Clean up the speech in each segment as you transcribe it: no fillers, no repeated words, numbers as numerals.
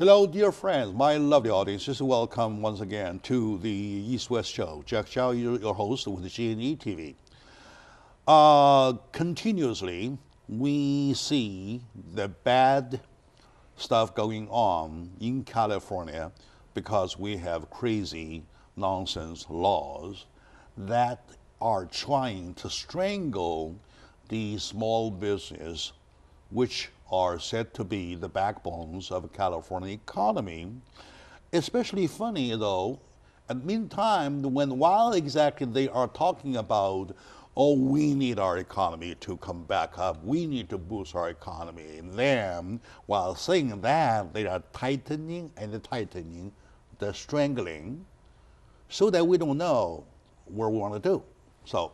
Hello, dear friends, my lovely audience. Just welcome once again to the East-West Show. Jack Chow, your host with GNE TV. Continuously, we see the bad stuff going on in California because we have crazy nonsense laws that are trying to strangle the small business, which are said to be the backbones of California economy. Especially funny though, at the meantime, while exactly they are talking about, oh, we need our economy to come back up, we need to boost our economy, and then while saying that, they are tightening and tightening, the strangling, so that we don't know what we want to do. So,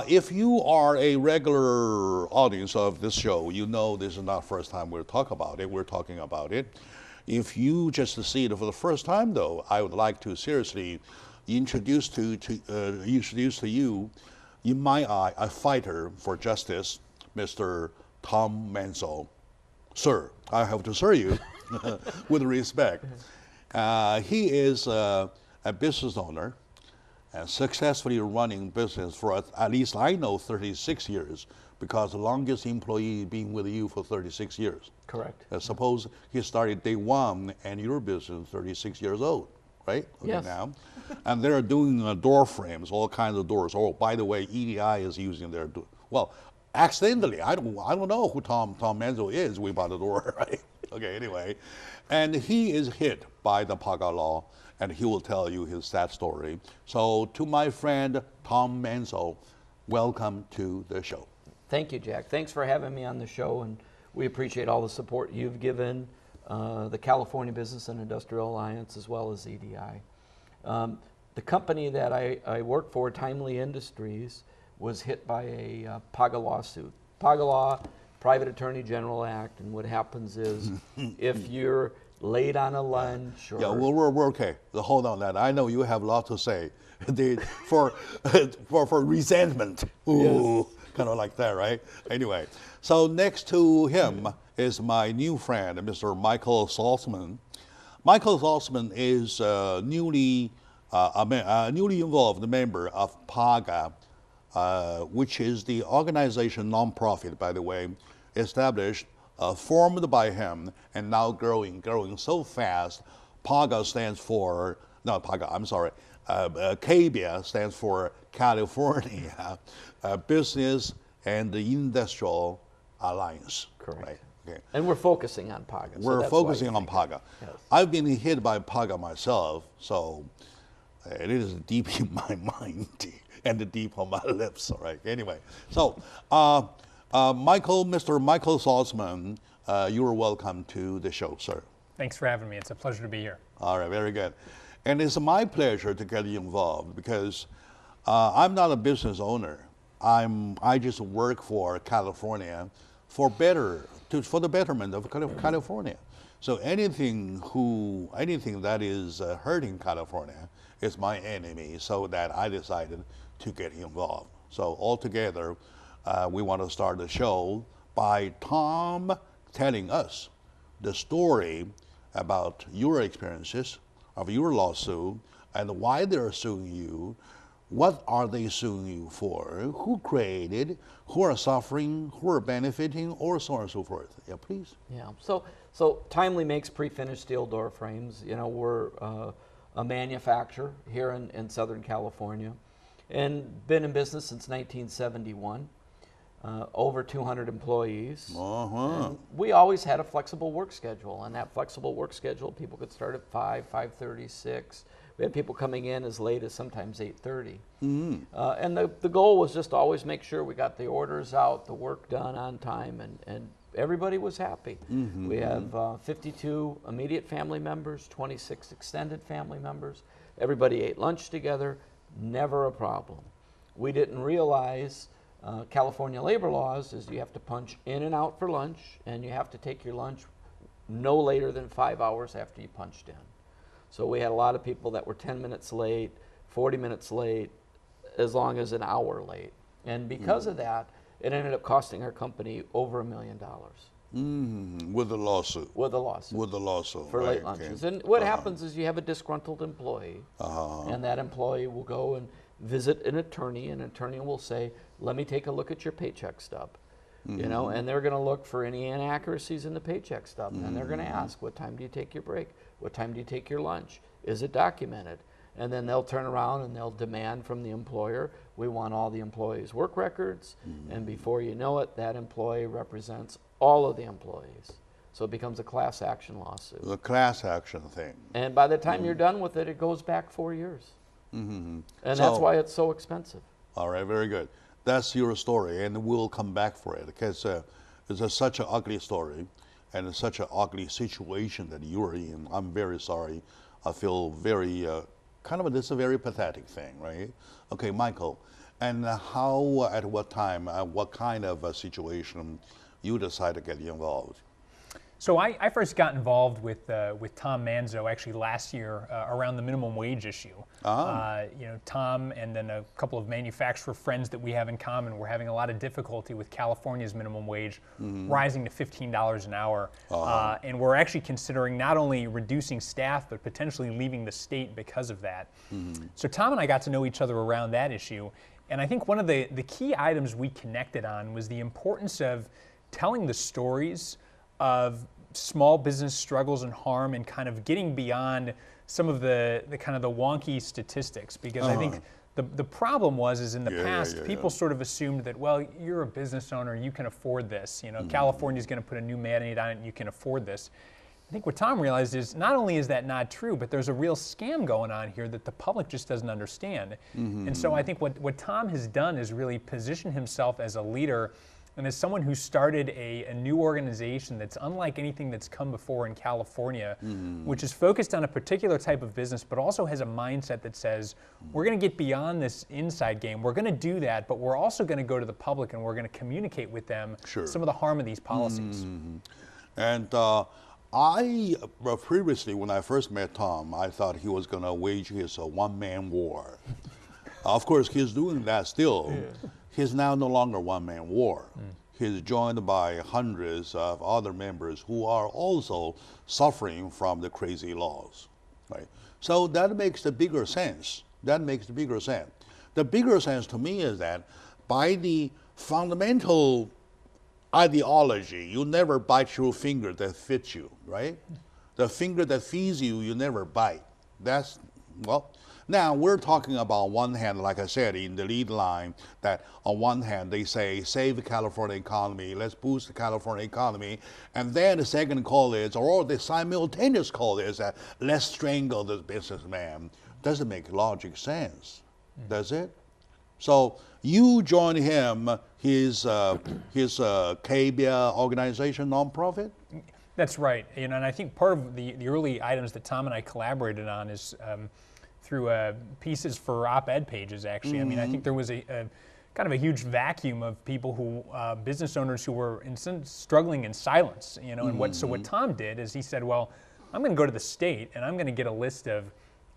if you are a regular audience of this show, you know this is not the first time we're talking about it. We're talking about it. If you just see it for the first time, though, I would like to seriously introduce to you, in my eye, a fighter for justice, Mr. Tom Mansell. Sir, I have to serve you with respect. He is a business owner and successfully running business for at least I know 36 years, because the longest employee being with you for 36 years. Correct. Suppose he started day one and your business 36 years old, right? Okay, yes. Now. And they're doing door frames, all kinds of doors. Oh, by the way, EDI is using their door. Well, accidentally, I don't know who Tom Mansell is. We bought the door, right? Okay, anyway. And he is hit by the PAGA law, and he will tell you his sad story. So to my friend Tom Mansell, welcome to the show. Thank you, Jack. Thanks for having me on the show, and we appreciate all the support you've given the California Business and Industrial Alliance as well as EDI. The company that I work for, Timely Industries, was hit by a PAGA lawsuit. PAGA law, Private Attorney General Act, and what happens is if you're late on a lunch or... Yeah, we're okay. Hold on that. I know you have a lot to say. For resentment. Ooh, yes. Kind of like that, right? Anyway, so next to him is my new friend, Mr. Michael Saltzman. Michael Saltzman is newly involved member of PAGA, which is the organization, nonprofit, by the way, established, formed by him, and now growing so fast. PAGA stands for, not PAGA, I'm sorry, CABIA stands for California Business and Industrial Alliance. Correct. Right? Okay. And we're focusing on PAGA. We're focusing on PAGA. Yes. I've been hit by PAGA myself, so it is deep in my mind and deep on my lips. All right. Anyway, so Mr. Michael Saltzman, you are welcome to the show, sir. Thanks for having me. It's a pleasure to be here. All right, very good. And it's my pleasure to get you involved because I'm not a business owner. I just work for California for the betterment of California. So anything that is hurting California is my enemy. So that I decided to get involved. So altogether, we want to start the show by Tom telling us the story about your experiences of your lawsuit and why they're suing you. What are they suing you for? Who created? Who are suffering? Who are benefiting? Or so on and so forth. Yeah, please. Yeah. So Timely makes pre-finished steel door frames. You know, we're a manufacturer here in Southern California, and been in business since 1971. Over 200 employees. And we always had a flexible work schedule, and that flexible work schedule, people could start at 5, 5:30, 6. We had people coming in as late as sometimes 8:30. And the goal was just to always make sure we got the orders out, the work done on time, and everybody was happy. We have 52 immediate family members, 26 extended family members. Everybody ate lunch together, never a problem. We didn't realize California labor laws is you have to punch in and out for lunch, and you have to take your lunch no later than 5 hours after you punched in. So we had a lot of people that were 10 minutes late, 40 minutes late, as long as an hour late. And because of that, it ended up costing our company over $1 million. With the lawsuit. with a lawsuit. With the lawsuit. For right, late okay. lunches. And what happens is you have a disgruntled employee, and that employee will go and visit an attorney, and an attorney will say, let me take a look at your paycheck stub. You know, and they're going to look for any inaccuracies in the paycheck stub. And they're going to ask, what time do you take your break? What time do you take your lunch? Is it documented? And then they'll turn around and they'll demand from the employer, we want all the employees' work records. And before you know it, that employee represents all of the employees. So it becomes a class action lawsuit. The class action thing. And by the time you're done with it, it goes back 4 years. And that's So- why it's so expensive. All right, very good. That's your story, and we'll come back for it because it's such an ugly story, and it's such an ugly situation that you are in. I'm very sorry. I feel very this is a very pathetic thing, right? Okay, Michael, and how, at what time, what kind of a situation you decide to get involved? So I first got involved with Tom Manzo actually last year around the minimum wage issue. You know, Tom and then a couple of manufacturer friends that we have in common were having a lot of difficulty with California's minimum wage rising to $15 an hour. And we're actually considering not only reducing staff, but potentially leaving the state because of that. So Tom and I got to know each other around that issue. And I think one of the key items we connected on was the importance of telling the stories of small business struggles and harm and kind of getting beyond some of the kind of the wonky statistics, because I think the problem is in the past people sort of assumed that, well, you're a business owner, you can afford this, you know, California's going to put a new mandate on it and you can afford this. I think what Tom realized is not only is that not true, but there's a real scam going on here that the public just doesn't understand. And so I think what Tom has done is really position himself as a leader and as someone who started a new organization that's unlike anything that's come before in California, which is focused on a particular type of business, but also has a mindset that says, we're going to get beyond this inside game. We're going to do that, but we're also going to go to the public and we're going to communicate with them some of the harm of these policies. And I previously, when I first met Tom, I thought he was going to wage his one-man war. Of course, he's doing that still. He's now no longer one-man war. He's joined by hundreds of other members who are also suffering from the crazy laws, right? So that makes the bigger sense. That makes the bigger sense. The bigger sense to me is that by the fundamental ideology, you never bite your finger that fits you, right? The finger that feeds you, you never bite. That's, well, now we're talking about one hand, like I said in the lead line, that on one hand they say, save the California economy, let's boost the California economy. And then the second call is, or the simultaneous call is, let's strangle this businessman. Doesn't make logic sense, does it? So you join him, his KBIA organization, nonprofit? That's right. You know, and I think part of the early items that Tom and I collaborated on is through pieces for op-ed pages, actually. I mean, I think there was a kind of a huge vacuum of people who, business owners who were struggling in silence, you know, and so what Tom did is he said, well, I'm going to go to the state and I'm going to get a list of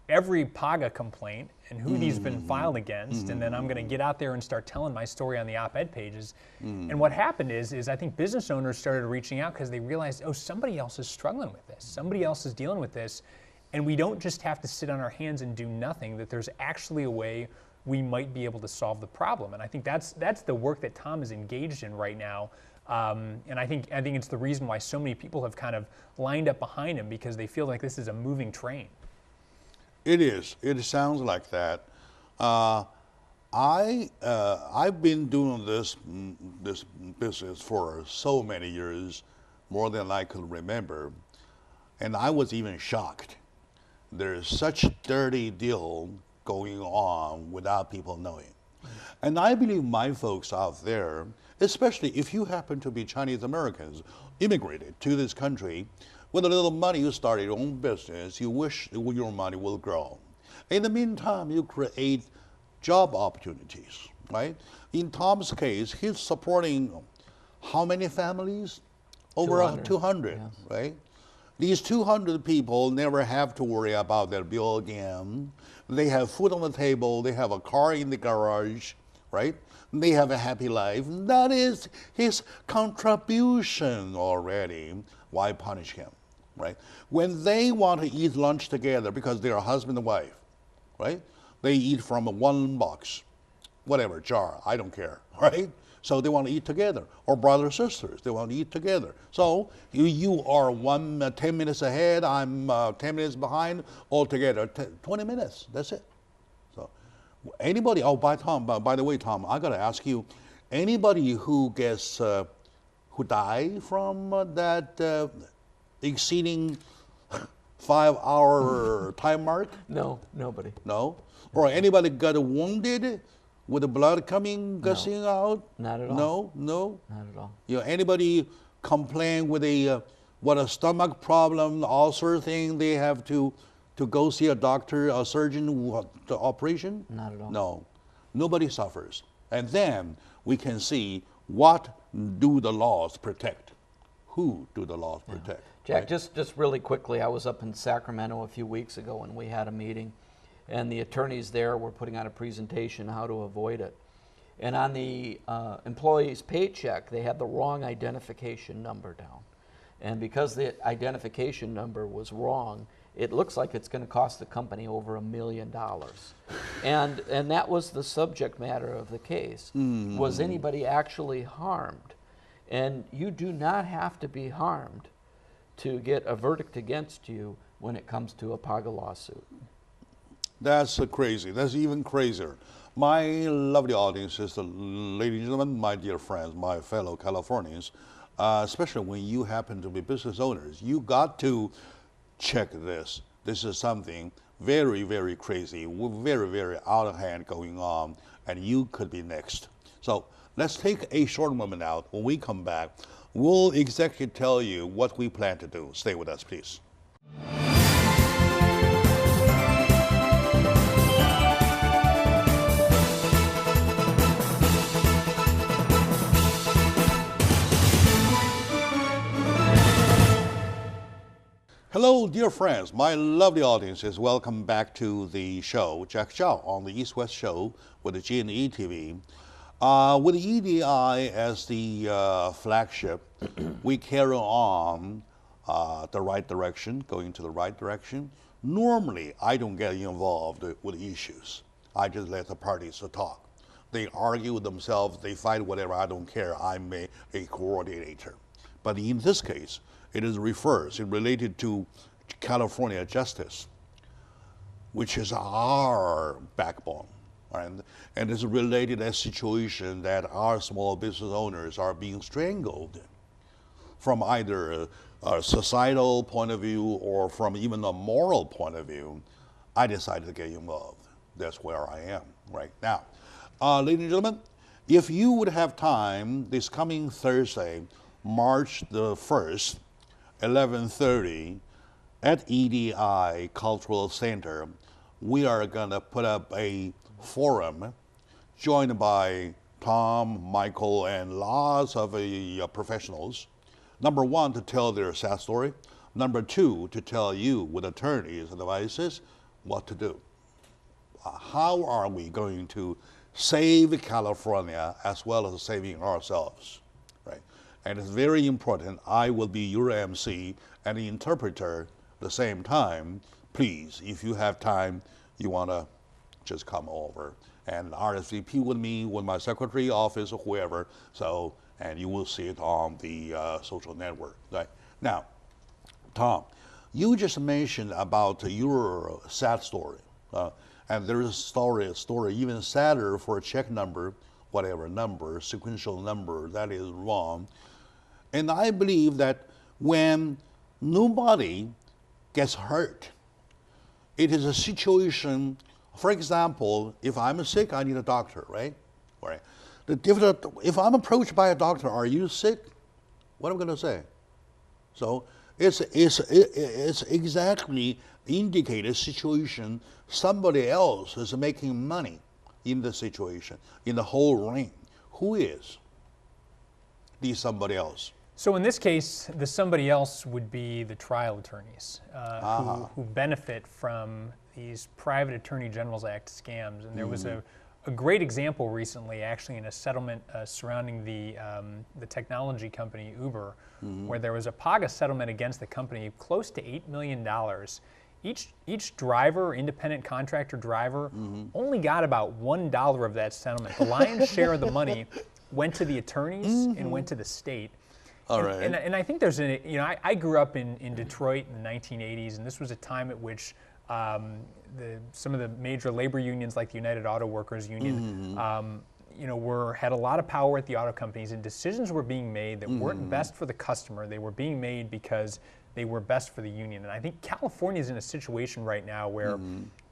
every PAGA complaint and who these have been filed against, and then I'm going to get out there and start telling my story on the op-ed pages. And what happened is I think business owners started reaching out because they realized, oh, somebody else is struggling with this. Somebody else is dealing with this. And we don't just have to sit on our hands and do nothing, that there's actually a way we might be able to solve the problem. And I think that's the work that Tom is engaged in right now. And I think it's the reason why so many people have kind of lined up behind him, because they feel like this is a moving train. It is. It sounds like that. I've been doing this business for so many years, more than I could remember, and I was even shocked. There's such dirty deal going on without people knowing. And I believe my folks out there, especially if you happen to be Chinese Americans, immigrated to this country, with a little money you start your own business, you wish your money will grow. In the meantime, you create job opportunities, right? In Tom's case, he's supporting how many families? Over 200, yes. Right? These 200 people never have to worry about their bill again. They have food on the table, they have a car in the garage, right? they have a happy life. That is his contribution already. Why punish him, right? When they want to eat lunch together because they are husband and wife, right? They eat from one box, whatever, jar, I don't care, right? So they want to eat together. Or brothers, sisters, they want to eat together. So you are 10 minutes ahead, I'm 10 minutes behind, all together, 20 minutes, that's it. So anybody, by the way, Tom, I got to ask you, anybody who gets, who die from that exceeding 5-hour time mark? No, nobody. No? Or anybody got wounded with the blood gushing out? Not at all. No, no. Not at all. You know, anybody complain with a stomach problem, ulcer thing, they have to go see a doctor, a surgeon, the operation? Not at all. No, nobody suffers. And then we can see what do the laws protect? Who do the laws protect? Jack, right? just really quickly, I was up in Sacramento a few weeks ago and we had a meeting, and the attorneys there were putting on a presentation how to avoid it. And on the employee's paycheck, they had the wrong identification number down. And because the identification number was wrong, it looks like it's going to cost the company over $1 million. And that was the subject matter of the case. Was anybody actually harmed? And you do not have to be harmed to get a verdict against you when it comes to a PAGA lawsuit. That's crazy. That's even crazier. My lovely audiences, ladies and gentlemen, my dear friends, my fellow Californians, especially when you happen to be business owners, you got to check this. This is something very, very crazy, very, very out of hand going on, and you could be next. So let's take a short moment out. When we come back, we'll exactly tell you what we plan to do. Stay with us, please. Hello, dear friends, my lovely audiences. Welcome back to the show, Jack Zhao on the East West Show with the G&E TV. With EDI as the flagship, we carry on the right direction, going to the right direction. Normally, I don't get involved with issues. I just let the parties talk. They argue with themselves, they fight whatever, I don't care. I'm a coordinator. But in this case, it is reversed. It related to California justice, which is our backbone. And it's related to a situation that our small business owners are being strangled from either a societal point of view or from even a moral point of view. I decided to get involved. That's where I am right now. Ladies and gentlemen, if you would have time this coming Thursday, March the 1st, 11:30 at EDI Cultural Center, we are going to put up a forum joined by Tom, Michael, and lots of professionals. Number one, to tell their sad story. Number two, to tell you with attorneys and advices what to do. How are we going to save California as well as saving ourselves, right? And it's very important. I will be your MC and the interpreter at the same time. Please, if you have time, you want to just come over and RSVP with me, with my secretary office or whoever. So, and you will see it on the social network. Right? Now, Tom, you just mentioned about your sad story. And there is a story even sadder for a check number, whatever number, sequential number, that is wrong. And I believe that when nobody gets hurt, it is a situation, for example, if I'm sick, I need a doctor, right? Right. If I'm approached by a doctor, are you sick? What am I going to say? So it's exactly indicated situation somebody else is making money in the situation, in the whole ring. Who is the somebody else? So in this case, the somebody else would be the trial attorneys who benefit from these Private Attorney Generals Act scams. And there was a a great example recently, actually, in a settlement surrounding the technology company Uber, where there was a PAGA settlement against the company close to $8 million. Each driver, independent contractor driver, only got about $1 of that settlement. The lion's share of the money went to the attorneys and went to the state. All right. And I think there's I grew up in Detroit in the 1980s, and this was a time at which some of the major labor unions, like the United Auto Workers Union, had a lot of power at the auto companies, and decisions were being made that weren't best for the customer. They were being made because they were best for the union. And I think California is in a situation right now where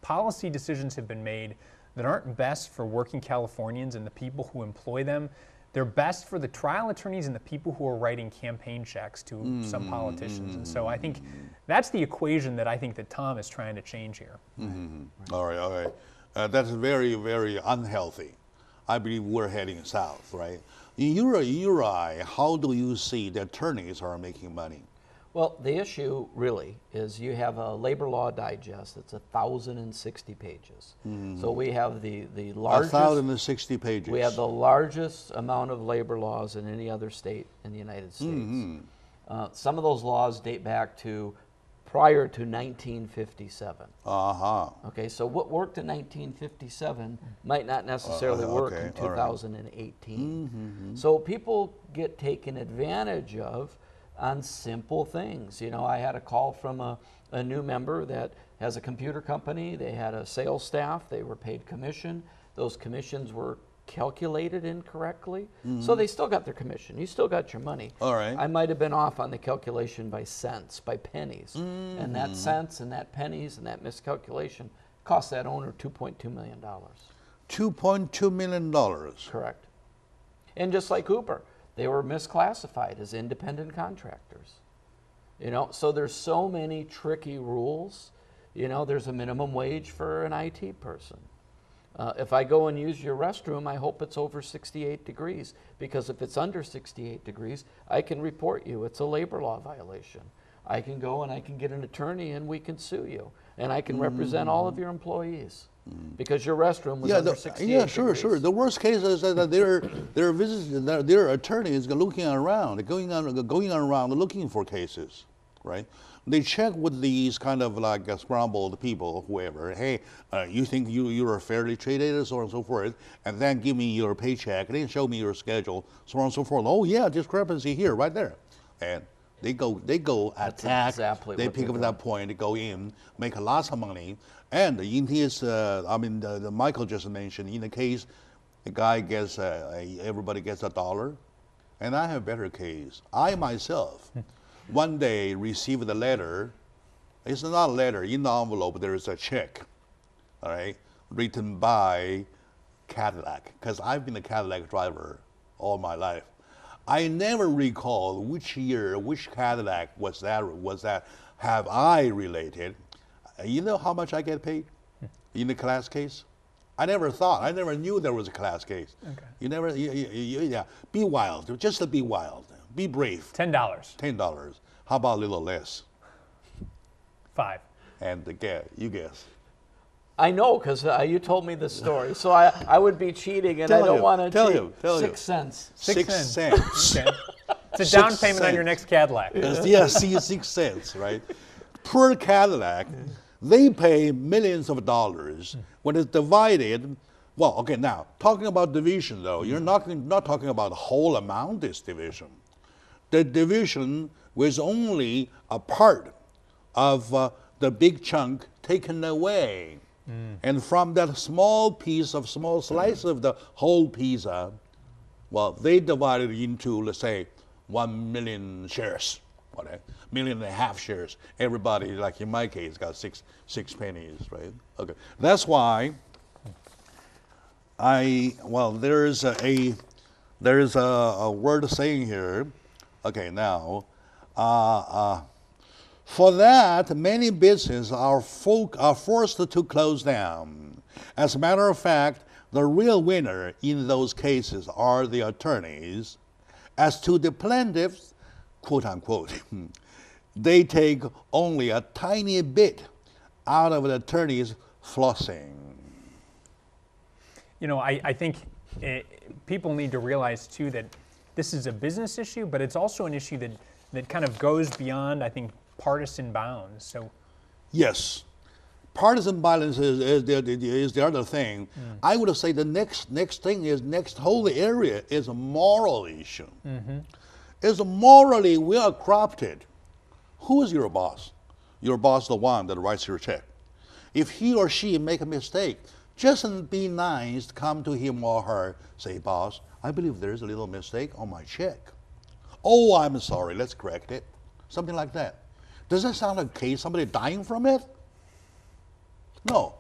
policy decisions have been made that aren't best for working Californians and the people who employ them. They're best for the trial attorneys and the people who are writing campaign checks to some politicians. And so I think that's the equation that I think that Tom is trying to change here. All right, all right. That's very, very unhealthy. I believe we're heading south, right? In your eye, how do you see the attorneys are making money? Well, the issue really is you have a labor law digest. It's 1,060 pages. So we have the largest. 1,060 pages. We have the largest amount of labor laws in any other state in the United States. Some of those laws date back to prior to 1957. Okay, so what worked in 1957 might not necessarily work in 2018. So people get taken advantage of on simple things. You know, I had a call from a new member that has a computer company. They had a sales staff. They were paid commission. Those commissions were calculated incorrectly. So they still got their commission. You still got your money. All right. I might have been off on the calculation by cents, by pennies. And that cents and that pennies and that miscalculation cost that owner $2.2 million. $2.2 million. Correct. And just like Uber, they were misclassified as independent contractors. You know, so there's so many tricky rules. You know, there's a minimum wage for an IT person. If I go and use your restroom, I hope it's over 68 degrees, because if it's under 68 degrees, I can report you. It's a labor law violation. I can go and I can get an attorney and we can sue you. And I can represent all of your employees. Because your restroom was under 68 Yeah, sure, degrees. sure. The worst case is that their attorneys are looking around, going around looking for cases, right? They check with these kind of like scrambled people, whoever. Hey, you think you are fairly treated, so on and so forth, and then give me your paycheck, and then show me your schedule, so on and so forth. Oh yeah, discrepancy here, right there, and they go attack. Exactly they what pick they're up that point, they go in, make lots of money, and in his, the Michael just mentioned, in the case, the guy gets everybody gets $1, and I have a better case. I myself. One day received a letter. It's not a letter. In the envelope there is a check, all right, written by Cadillac, because I've been a Cadillac driver all my life. I never recall which year, which Cadillac was that have I related. You know how much I get paid in the class case? I never knew there was a class case. Okay. Yeah, be wild, just to be wild. Be brave. $10. $10. How about a little less? $5. And you guess. I know, because you told me this story. So I would be cheating, and I don't want to cheat. Tell you. 6 cents. 6 cents. Okay. It's a down payment on your next Cadillac. Yeah, see, 6 cents, right? Per Cadillac, they pay millions of dollars. When it's divided, well, okay, now, talking about division, though, you're not talking about the whole amount is division. The division was only a part of the big chunk taken away. And from that small slice of the whole pizza, well, they divided it into, let's say, 1 million shares, whatever, 1.5 million shares. Everybody, like in my case, got six pennies, right? Okay, that's why there's a word saying here. Okay, now, for that, many businesses are forced to close down. As a matter of fact, the real winner in those cases are the attorneys. As to the plaintiffs, quote unquote, they take only a tiny bit out of the attorney's flossing. You know, I think people need to realize too that this is a business issue, but it's also an issue that kind of goes beyond, I think, partisan bounds. So, yes, partisan violence is the other thing. I would say the next thing is next whole area is a moral issue. Is morally we are corrupted. Who is your boss? Your boss is the one that writes your check. If he or she make a mistake, just be nice, come to him or her, say, boss, I believe there's a little mistake on my check. Oh, I'm sorry, let's correct it. Something like that. Does that sound like a case, somebody dying from it? No.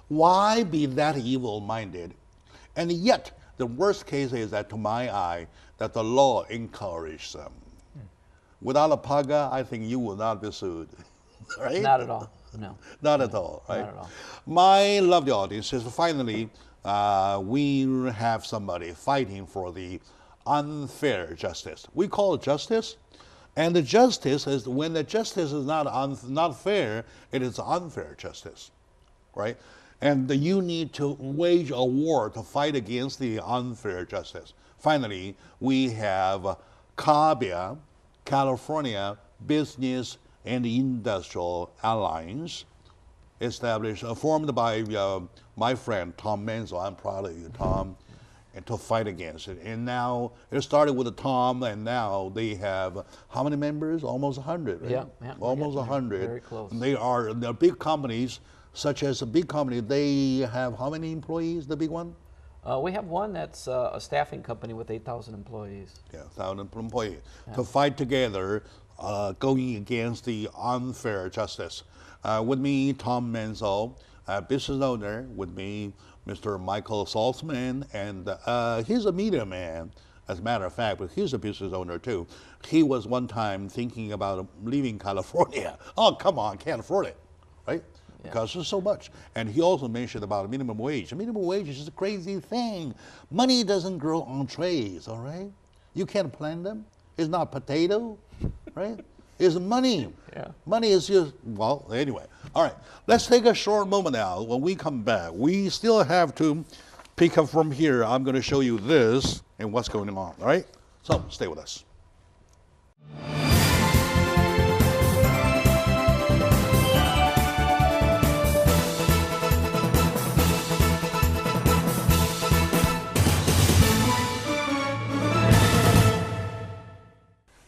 Why be that evil-minded? And yet, the worst case is that, to my eye, that the law encourages them. Without a PAGA, I think you will not be sued. Right? Not at all. No. Not at all. Right? Not at all. My lovely audience is finally we have somebody fighting for the unfair justice. We call it justice, and the justice is when the justice is not fair, it is unfair justice, right? And you need to wage a war to fight against the unfair justice. Finally, we have CABIA, California Business and Industrial Alliance, established, formed by my friend Tom Menzel. I'm proud of you, Tom, and to fight against it. And now it started with Tom, and now they have how many members? Almost 100. Right? Yeah, almost 100. Very close. And they're big companies, such as a big company. They have how many employees? The big one? We have one that's a staffing company with 8,000 employees. Yeah, 1,000 employees to fight together, going against the unfair justice. With me, Tom Menzel, business owner. With me, Mr. Michael Saltzman, and he's a media man, as a matter of fact, but he's a business owner too. He was one time thinking about leaving California. Oh, come on, can't afford it, right? Because there's so much. And he also mentioned about minimum wage. Minimum wage is just a crazy thing. Money doesn't grow on trees, all right? You can't plant them. It's not potato, right? It's money. Yeah. Money is just, well, anyway. All right, let's take a short moment now. When we come back, we still have to pick up from here. I'm going to show you this and what's going on, all right? So stay with us.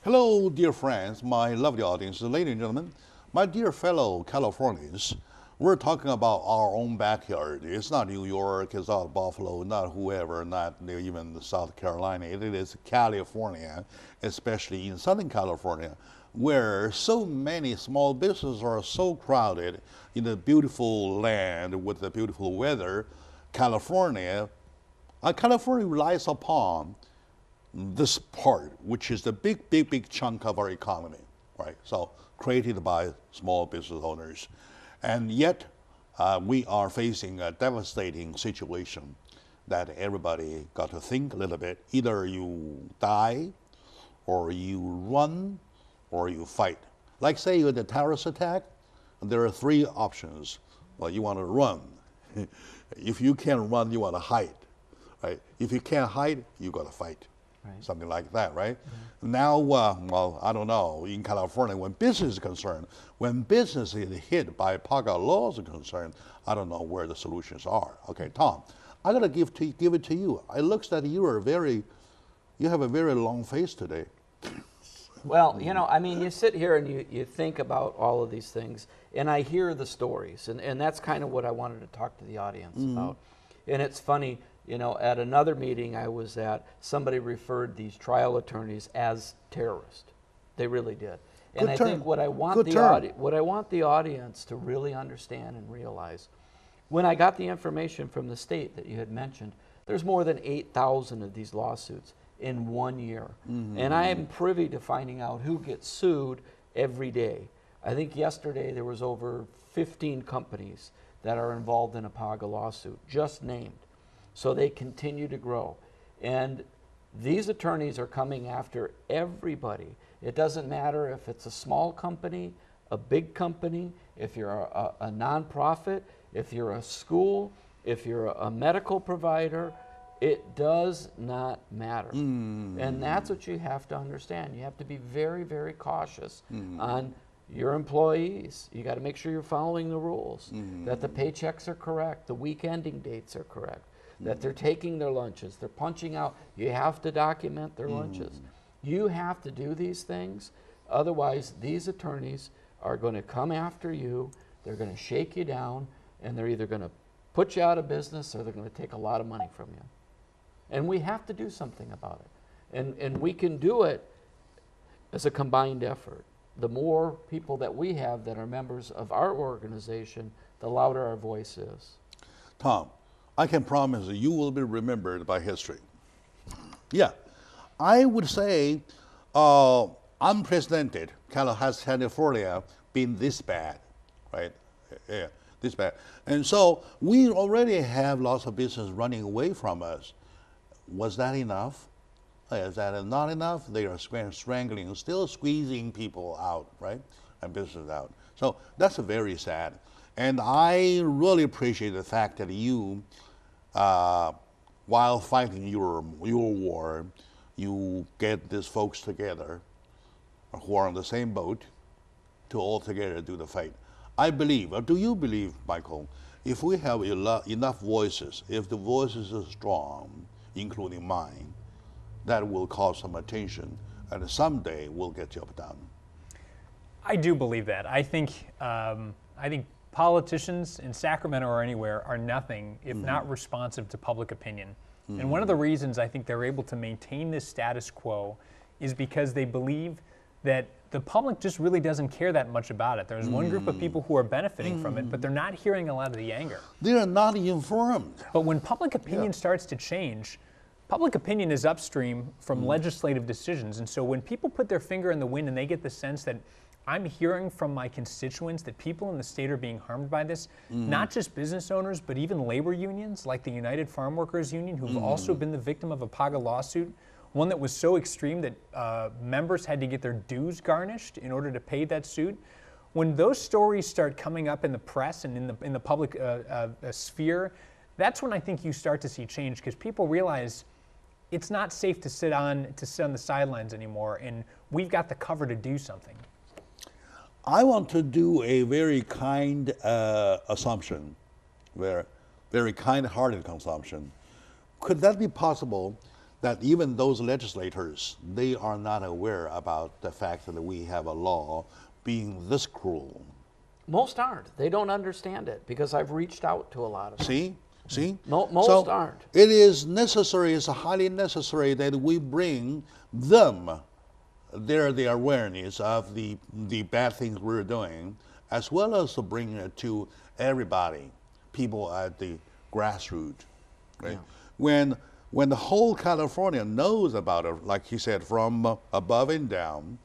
Hello, dear friends, my lovely audience, ladies and gentlemen, my dear fellow Californians. We're talking about our own backyard. It's not New York, it's not Buffalo, not whoever, not even South Carolina. It is California, especially in Southern California, where so many small businesses are so crowded in the beautiful land with the beautiful weather. California relies upon this part, which is the big chunk of our economy, right? So created by small business owners. And yet we are facing a devastating situation that everybody got to think a little bit. Either you die, or you run, or you fight. Like say you had a terrorist attack, there are three options. Well, you want to run. If you can't run, you want to hide, right? If you can't hide, you got to fight. Right. Something like that, right? Mm-hmm. Now, well, I don't know, in California, when business is concerned, when business is hit by PAGA laws are concerned, I don't know where the solutions are. Okay, Tom, I gotta give it to you. It looks that you have a very long face today. Well, you know, I mean, you sit here and you think about all of these things, and I hear the stories, and that's kind of what I wanted to talk to the audience about. And it's funny, you know, at another meeting I was at, somebody referred these trial attorneys as terrorists. They really did. And I think what I want the audience to really understand and realize, when I got the information from the state that you had mentioned, there's more than 8,000 of these lawsuits in 1 year. And I am privy to finding out who gets sued every day. I think yesterday there was over 15 companies that are involved in a PAGA lawsuit, just named. So they continue to grow. And these attorneys are coming after everybody. It doesn't matter if it's a small company, a big company, if you're a nonprofit, if you're a school, if you're a medical provider, it does not matter. And that's what you have to understand. You have to be very, very cautious on your employees. You got to make sure you're following the rules, that the paychecks are correct, the week ending dates are correct, that they're taking their lunches, they're punching out. You have to document their lunches. You have to do these things. Otherwise, these attorneys are going to come after you, they're going to shake you down, and they're either going to put you out of business or they're going to take a lot of money from you. And we have to do something about it. And we can do it as a combined effort. The more people that we have that are members of our organization, the louder our voice is. Tom, I can promise you will be remembered by history. Yeah, I would say unprecedented. Has California been this bad, right? Yeah, this bad. And so we already have lots of business running away from us. Was that enough? Is that not enough? They are strangling, still squeezing people out, right? And business out. So that's very sad. And I really appreciate the fact that you, while fighting your war, you get these folks together who are on the same boat to all together do the fight. I believe, or do you believe, Michael, if we have enough voices, if the voices are strong, including mine, that will cause some attention, and someday we'll get job done. I do believe that. I think politicians in Sacramento or anywhere are nothing if not responsive to public opinion. And one of the reasons I think they're able to maintain this status quo is because they believe that the public just really doesn't care that much about it. There's one group of people who are benefiting from it, but they're not hearing a lot of the anger. They are not informed. But when public opinion starts to change, public opinion is upstream from legislative decisions. And so when people put their finger in the wind and they get the sense that I'm hearing from my constituents that people in the state are being harmed by this, not just business owners, but even labor unions like the United Farm Workers Union, who've also been the victim of a PAGA lawsuit, one that was so extreme that members had to get their dues garnished in order to pay that suit. When those stories start coming up in the press and in the public sphere, that's when I think you start to see change, because people realize it's not safe to sit on the sidelines anymore, and we've got the cover to do something. I want to do a very kind assumption, very kind-hearted assumption. Could that be possible that even those legislators, they are not aware about the fact that we have a law being this cruel? Most aren't. They don't understand it, because I've reached out to a lot of them. See? Most aren't. It is necessary, it's highly necessary that we bring them the awareness of the bad things we're doing, as well as to bring it to everybody, people at the grassroots. Right? Yeah. When the whole California knows about it, like he said, from above and down,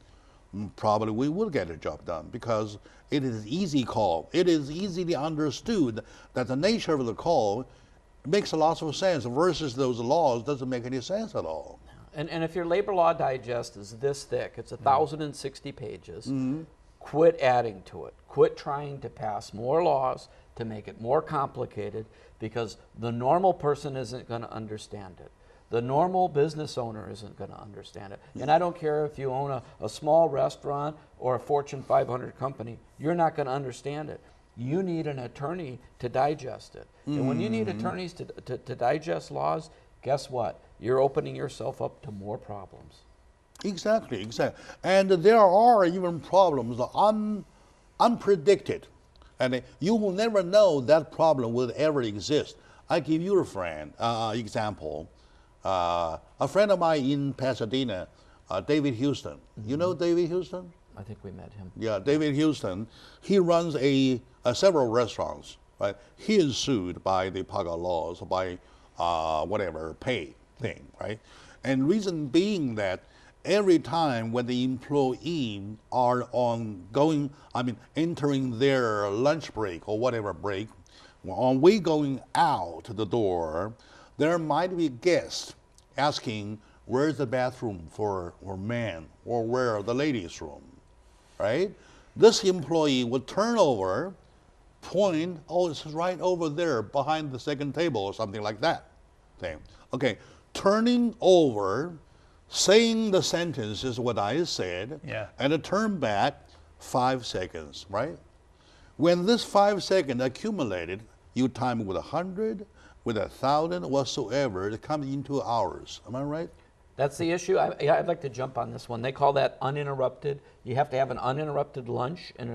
probably we will get a job done, because it is easy call. It is easily understood that the nature of the call makes a lot of sense versus those laws doesn't make any sense at all. And if your labor law digest is this thick, it's 1,060 pages, quit adding to it. Quit trying to pass more laws to make it more complicated, because the normal person isn't going to understand it. The normal business owner isn't going to understand it. And I don't care if you own a small restaurant or a Fortune 500 company, you're not going to understand it. You need an attorney to digest it. And when you need attorneys to digest laws, guess what? You're opening yourself up to more problems. Exactly. And there are even problems unpredicted. And you will never know that problem will ever exist. I give you example. A friend of mine in Pasadena, David Houston. You know David Houston? I think we met him. Yeah, David Houston. He runs several restaurants. Right? He is sued by the PAGA laws, by whatever pay thing, right? And reason being that every time when the employee are entering their lunch break or whatever break, on we going out the door, there might be guests asking, where's the bathroom for men, or where are the ladies' room, right? This employee would turn over point, oh, it's right over there behind the second table or something like that. Thing. Okay, turning over, saying the sentence is what I said, and a turn back 5 seconds, right? When this 5 seconds accumulated, you time it with 100, with 1,000, whatsoever, it comes into hours. Am I right? That's the issue. I'd like to jump on this one. They call that uninterrupted. You have to have an uninterrupted lunch and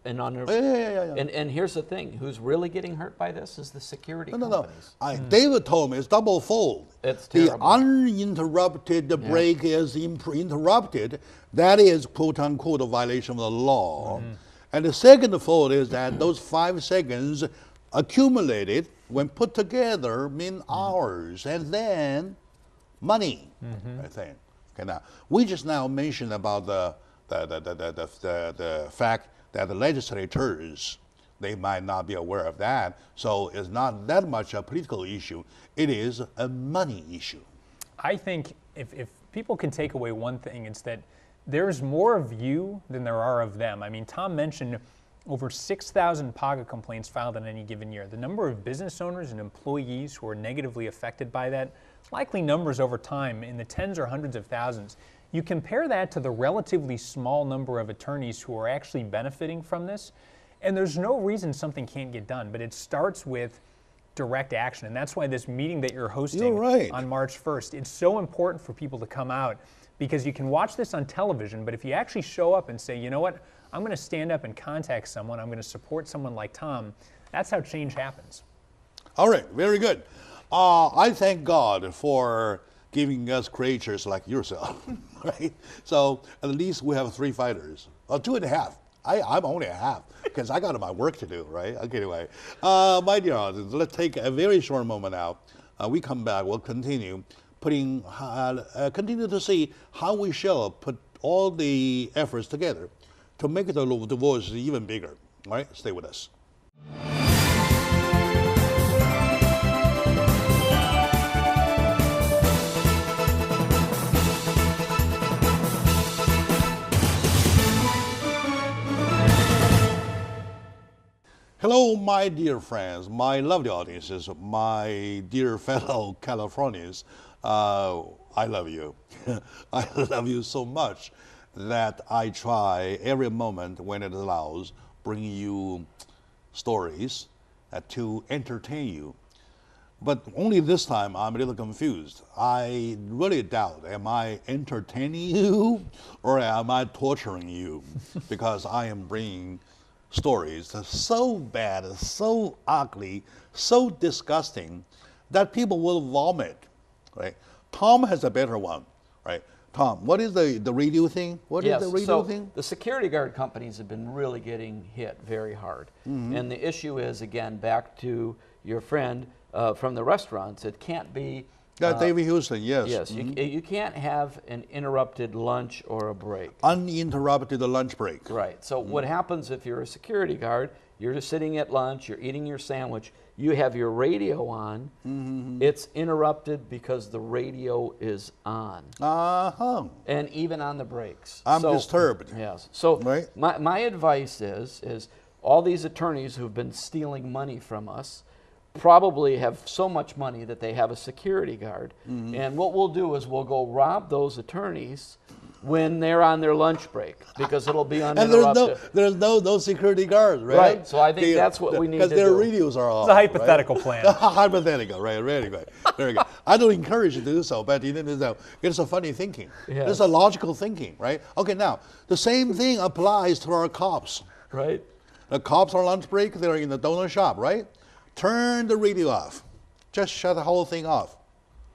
and here's the thing: who's really getting hurt by this is the security companies. David told me it's double fold. It's terrible. The uninterrupted break is interrupted. That is quote unquote a violation of the law. And the second fold is that those 5 seconds accumulated when put together mean hours, and then money, I think. Okay, now we just now mentioned about the fact that the legislators, they might not be aware of that. So it's not that much a political issue. It is a money issue. I think if people can take away one thing, it's that there's more of you than there are of them. I mean, Tom mentioned over 6,000 PAGA complaints filed in any given year. The number of business owners and employees who are negatively affected by that, likely numbers over time in the tens or hundreds of thousands. You compare that to the relatively small number of attorneys who are actually benefiting from this, and there's no reason something can't get done, but it starts with direct action, and that's why this meeting that you're hosting on March 1st, it's so important for people to come out, because you can watch this on television, but if you actually show up and say, you know what, I'm going to stand up and contact someone, I'm going to support someone like Tom, that's how change happens. All right, very good. I thank God for giving us creatures like yourself, right? So at least we have 3 fighters, 2.5. I'm only a half because I got my work to do, right? Okay, anyway, my dear audience, let's take a very short moment now. We come back, we'll continue continue to see how we shall put all the efforts together to make the voice even bigger. All right, stay with us. Hello, my dear friends, my lovely audiences, my dear fellow Californians. I love you. I love you so much that I try every moment when it allows bring you stories to entertain you. But only this time I'm a little confused. I really doubt, am I entertaining you or am I torturing you? Because I am bringing stories that's so bad, so ugly, so disgusting that people will vomit, right? Tom has a better one, right? Tom, what is the radio thing? What is the radio thing? The security guard companies have been really getting hit very hard. And the issue is, again, back to your friend from the restaurants, it can't be... David Houston, yes. Yes, you can't have an interrupted lunch or a break. Uninterrupted lunch break. Right. So what happens if you're a security guard, you're just sitting at lunch, you're eating your sandwich, you have your radio on, it's interrupted because the radio is on. And even on the breaks. I'm disturbed. Yes. So my advice is all these attorneys who've been stealing money from us probably have so much money that they have a security guard. And what we'll do is we'll go rob those attorneys when they're on their lunch break, because it'll be uninterrupted. And there's no security guards, right? Right. So I think that's what we need to do. Because their radios are off. It's a hypothetical plan. Hypothetical, right? Very good. Very good. I don't encourage you to do so, but it's a funny thinking. Yes. It's a logical thinking, right? Okay, now the same thing applies to our cops. Right. The cops are on lunch break. They're in the donut shop, right? Turn the radio off. Just shut the whole thing off.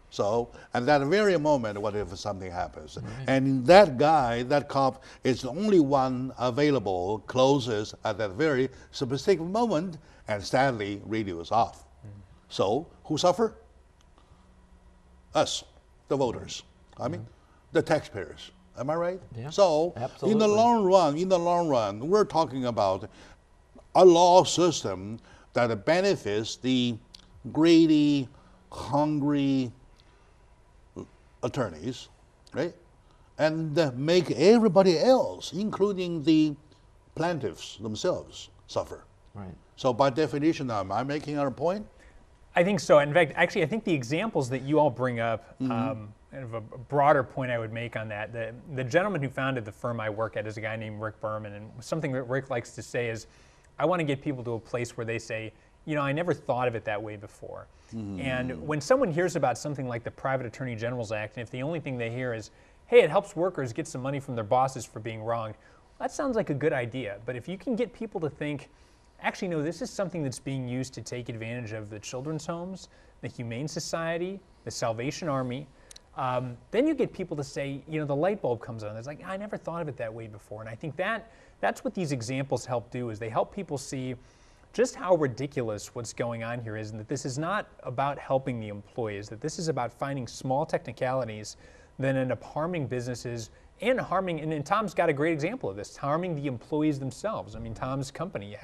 So, at that very moment, what if something happens? And that guy, that cop, is the only one available closest at that very specific moment, and sadly, radio is off. So, who suffer? Us, the voters. I mean, the taxpayers. Am I right? Yeah, so, absolutely. in the long run, we're talking about a law system that benefits the greedy, hungry attorneys, right? And make everybody else, including the plaintiffs themselves, suffer. Right. So by definition, am I making a point? I think so. In fact, actually, I think the examples that you all bring up, kind of a broader point I would make on that. The gentleman who founded the firm I work at is a guy named Rick Berman, and something that Rick likes to say is, I want to get people to a place where they say, you know, I never thought of it that way before. And when someone hears about something like the Private Attorney General's Act, and if the only thing they hear is, hey, it helps workers get some money from their bosses for being wronged, that sounds like a good idea. But if you can get people to think, actually, no, this is something that's being used to take advantage of the children's homes, the Humane Society, the Salvation Army, then you get people to say, you know, the light bulb comes on. It's like, I never thought of it that way before. And I think that's what these examples help do, is they help people see just how ridiculous what's going on here is, and that this is not about helping the employees, that this is about finding small technicalities that end up harming businesses and harming, and Tom's got a great example of this, harming the employees themselves. I mean, Tom's company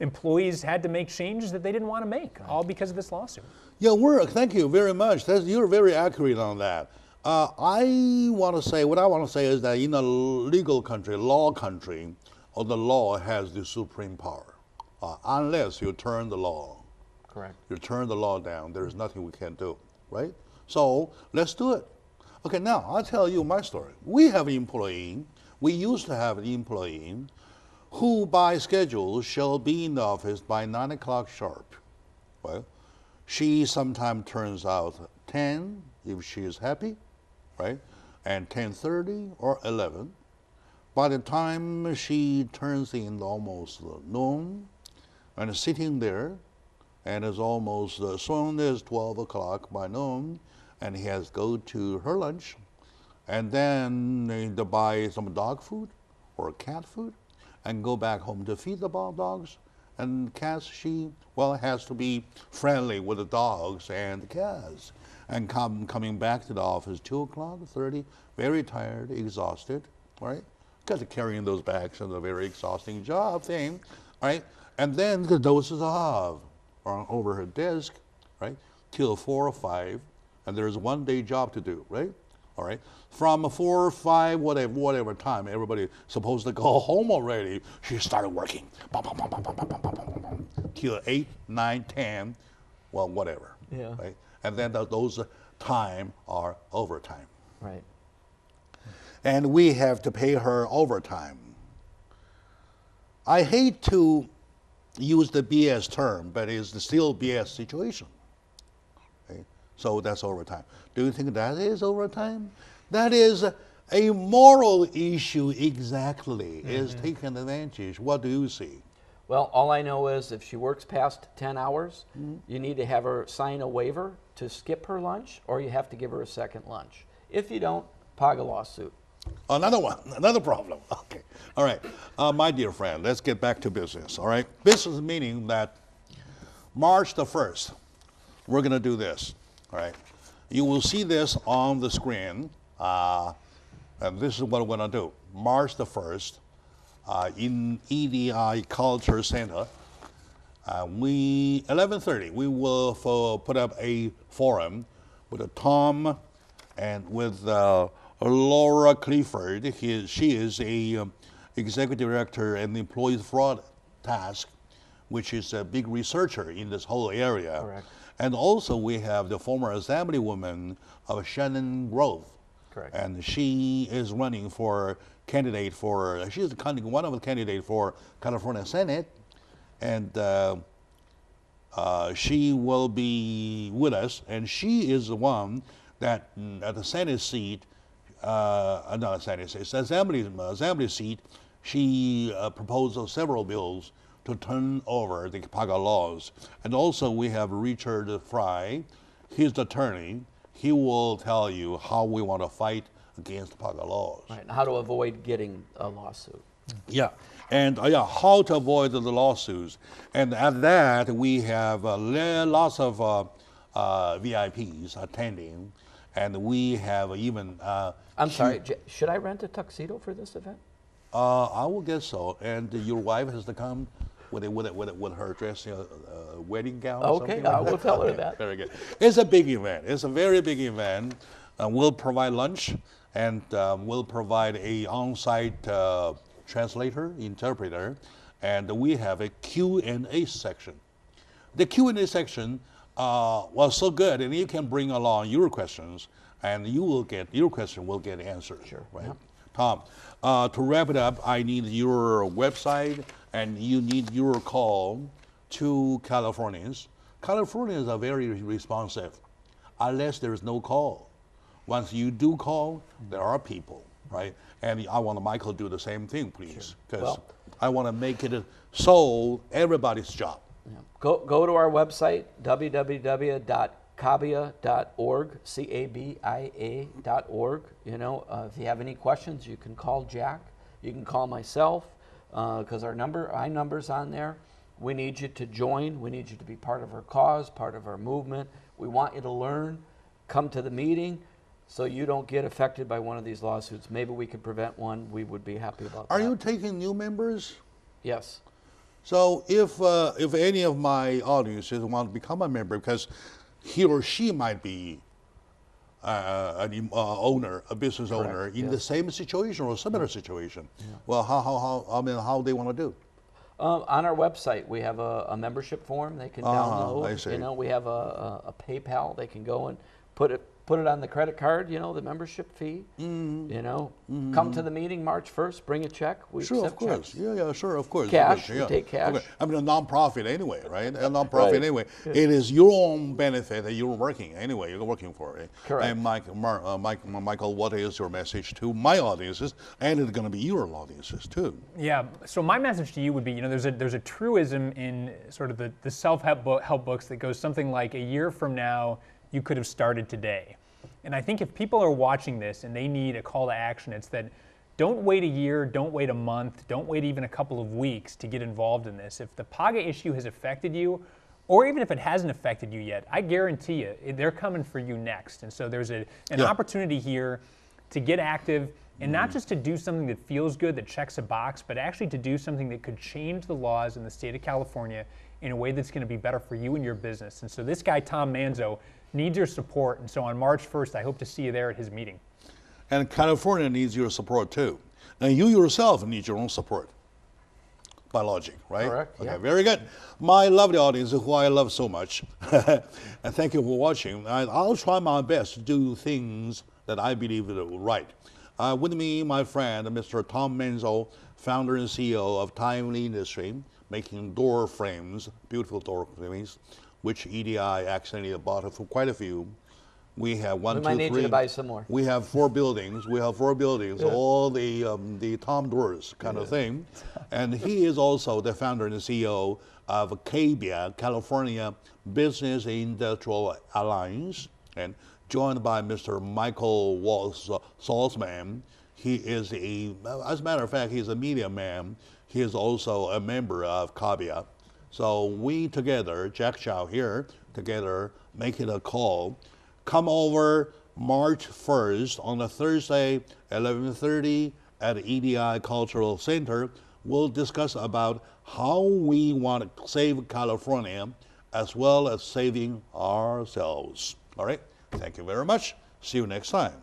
employees had to make changes that they didn't want to make, all because of this lawsuit. Yeah, thank you very much. You're very accurate on that. What I want to say is that in a legal country, law country, or the law has the supreme power. Unless you turn the law. Correct. You turn the law down, there's nothing we can do, right? So let's do it. Okay, now I'll tell you my story. We used to have an employee who by schedule shall be in the office by 9 o'clock sharp. Well, she sometimes turns out 10 if she is happy, right? And 10:30 or 11. By the time she turns in almost noon, and sitting there, and it's almost as soon as 12 o'clock by noon, and he has to go to her lunch, and then to buy some dog food or cat food, and go back home to feed the dogs and cats. She has to be friendly with the dogs and the cats, and coming back to the office 2 o'clock 30, very tired, exhausted, right? Because carrying those bags is a very exhausting job thing, right? And then the doses of over her desk, right, till 4 or 5, and there's one day job to do, right? All right, from 4 or 5, whatever time, everybody supposed to go home already. She started working, till 8, 9, 10, well, whatever, right? And then those time are overtime, right? And we have to pay her overtime. I hate to use the BS term, but it's still BS situation. Okay? So that's overtime. Do you think that is overtime? That is a moral issue exactly, is taken advantage. What do you see? Well, all I know is if she works past 10 hours, you need to have her sign a waiver to skip her lunch, or you have to give her a second lunch. If you don't, PAGA lawsuit. Another problem. Okay, all right. My dear friend, let's get back to business, all right? Business meaning that March the 1st, we're going to do this, all right? You will see this on the screen, and this is what we're going to do. March the 1st, in EDI Culture Center, 11:30, we will put up a forum with Tom and with Laura Clifford. She is a executive director and employee fraud task, which is a big researcher in this whole area. Correct. And also we have the former assemblywoman of Shannon Grove. Correct. And she is running for candidate for, she's one of the candidates for California Senate. And she will be with us. And she is the one that at the Senate seat, not Senate seat, assembly seat, she proposed several bills to turn over the PAGA laws. And also we have Richard Fry, his attorney. He will tell you how we want to fight against PAGA laws. Right, and how to avoid getting a lawsuit. Yeah, and how to avoid the lawsuits. And at that, we have lots of VIPs attending, and we have even... I'm sorry, should I rent a tuxedo for this event? I will guess so. And your wife has to come with her dress, wedding gown or okay, something I like will tell her that. Very good. It's a big event. It's a very big event. We'll provide lunch, and we'll provide a on-site translator, interpreter, and we have a Q&A section. The Q&A section was so good, and you can bring along your questions, and your question will get answered. Sure. Right? Yep. Tom, to wrap it up, I need your website, and you need your call to Californians. Californians are very responsive, unless there is no call. Once you do call, there are people, right? And I want Michael to do the same thing, please, because I want to make it so everybody's job. Yeah. Go to our website, www.cabia.org, CABIA.org. You know, if you have any questions, you can call Jack. You can call myself, because our number's on there. We need you to join. We need you to be part of our cause, part of our movement. We want you to learn. Come to the meeting so you don't get affected by one of these lawsuits. Maybe we could prevent one. We would be happy about that. Are you taking new members? Yes. So if any of my audiences want to become a member, because he or she might be an owner, a business owner in the same situation or similar situation, well, how they want to do? On our website, we have a membership form they can download. I see. You know, we have a PayPal. They can go and put it on the credit card. You know, the membership fee. You know, come to the meeting March 1st. Bring a check. We Sure, of accept course. checks. Yeah, sure, of course. Cash. Yeah. We take cash. Okay. I mean, a non-profit anyway, right? A non-profit Right. anyway. It is your own benefit that you're working anyway. You're working for it. Correct. And Michael, what is your message to my audiences? And it's going to be your audiences too. Yeah. So my message to you would be, you know, there's a truism in sort of the self-help books that goes something like, a year from now, you could have started today. And I think if people are watching this and they need a call to action, it's that don't wait a year, don't wait a month, don't wait even a couple of weeks to get involved in this. If the PAGA issue has affected you, or even if it hasn't affected you yet, I guarantee you, they're coming for you next. And so there's an opportunity here to get active, and not just to do something that feels good, that checks a box, but actually to do something that could change the laws in the state of California in a way that's going to be better for you and your business. And so this guy, Tom Manzo, needs your support. And so on March 1st, I hope to see you there at his meeting. And California needs your support too. And you yourself need your own support. By logic, right? Correct. Okay, Yeah. very good. My lovely audience, who I love so much, and thank you for watching. I'll try my best to do things that I believe are right. With me, my friend, Mr. Tom Manzo, founder and CEO of Timely Industry, making door frames, beautiful door frames, which EDI accidentally bought for quite a few. We have one, We two, might need three. you to buy some more. We have 4 buildings. All the Tom doors kind of thing. And he is also the founder and CEO of CABIA, California Business Industrial Alliance, and joined by Mr. Michael Salzman. He is as a matter of fact, he's a media man. He is also a member of CABIA. So we together, Jack Chow here, together making a call. Come over March 1st on a Thursday, 11:30 at EDI Cultural Center. We'll discuss about how we want to save California as well as saving ourselves. All right? Thank you very much. See you next time.